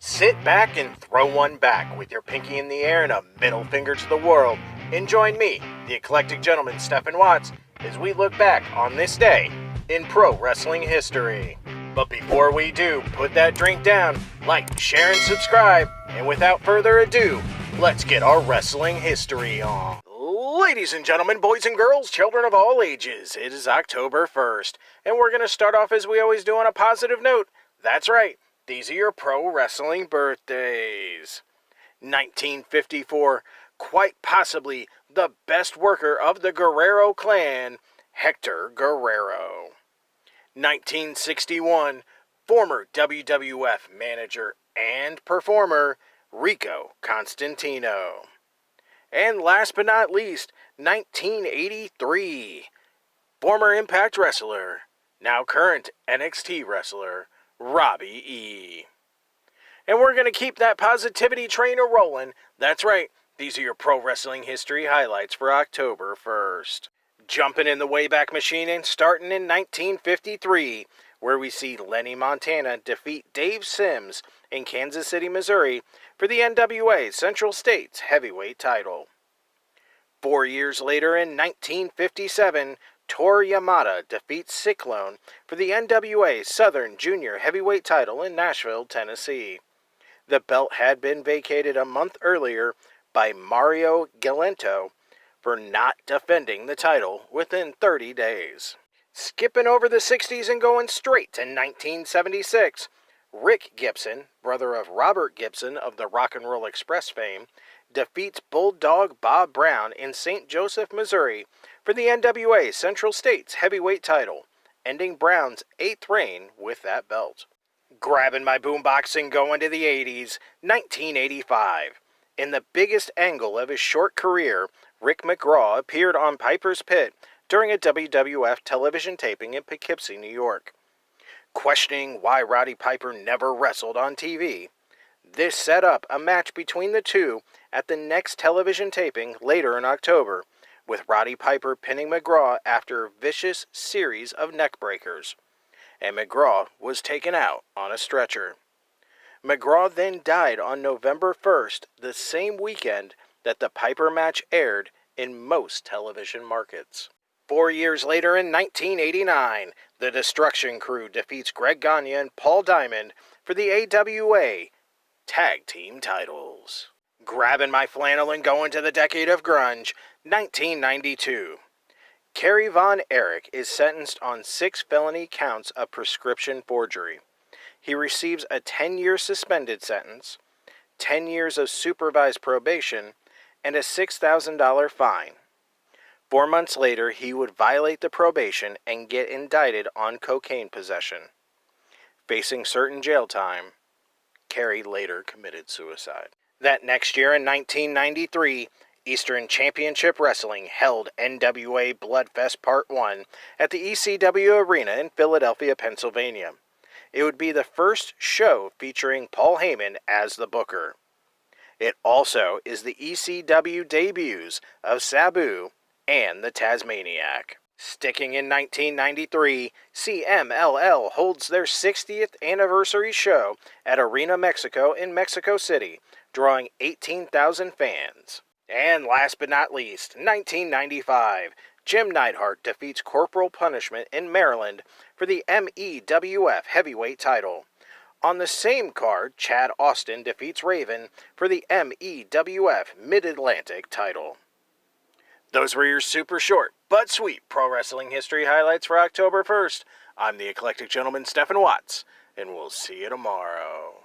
Sit back and throw one back with your pinky in the air and a middle finger to the world, and join me, the eclectic gentleman Stephen Watts, as we look back on this day in pro wrestling history. But before we do, put that drink down, like, share, and subscribe, and without further ado, let's get our wrestling history on. Ladies and gentlemen, boys and girls, children of all ages, it is October 1st, and we're going to start off as we always do on a positive note. That's right, these are your pro wrestling birthdays. 1954, quite possibly the best worker of the Guerrero clan, Hector Guerrero. 1961, former WWF manager and performer, Rico Constantino. And last but not least, 1983, former Impact wrestler, now current NXT wrestler, Robbie E. And we're going to keep that positivity train a-rolling. That's right, these are your pro wrestling history highlights for October 1st. Jumping in the Wayback Machine and starting in 1953, where we see Lenny Montana defeat Dave Sims in Kansas City, Missouri for the NWA Central States Heavyweight title. 4 years later in 1957, Toru Yamada defeats Cyclone for the NWA Southern Junior Heavyweight title in Nashville, Tennessee. The belt had been vacated a month earlier by Mario Galento for not defending the title within 30 days. Skipping over the 60s and going straight to 1976, Rick Gibson, brother of Robert Gibson of the Rock and Roll Express fame, defeats Bulldog Bob Brown in St. Joseph, Missouri for the NWA Central States Heavyweight title, ending Brown's 8th reign with that belt. Grabbing my boombox and going to the 80s, 1985. In the biggest angle of his short career, Rick McGraw appeared on Piper's Pit during a WWF television taping in Poughkeepsie, New York. Questioning why Roddy Piper never wrestled on TV, this set up a match between the two at the next television taping later in October, with Roddy Piper pinning McGraw after a vicious series of neckbreakers, and McGraw was taken out on a stretcher. McGraw then died on November 1st, the same weekend that the Piper match aired in most television markets. 4 years later in 1989, the Destruction Crew defeats Greg Gagne and Paul Diamond for the AWA Tag Team titles. Grabbing my flannel and going to the decade of grunge, 1992. Kerry Von Erich is sentenced on 6 felony counts of prescription forgery. He receives a 10-year suspended sentence, 10 years of supervised probation, and a $6,000 fine. 4 months later, he would violate the probation and get indicted on cocaine possession. Facing certain jail time, Kerry later committed suicide. That next year in 1993, Eastern Championship Wrestling held NWA Bloodfest Part 1 at the ECW Arena in Philadelphia, Pennsylvania. It would be the first show featuring Paul Heyman as the booker. It also is the ECW debuts of Sabu and the Tasmaniac. Sticking in 1993, CMLL holds their 60th anniversary show at Arena Mexico in Mexico City, drawing 18,000 fans. And last but not least, 1995, Jim Neidhart defeats Corporal Punishment in Maryland for the MEWF Heavyweight title. On the same card, Chad Austin defeats Raven for the MEWF Mid-Atlantic title. Those were your super short but sweet pro wrestling history highlights for October 1st. I'm the eclectic gentleman Stephen Watts, and we'll see you tomorrow.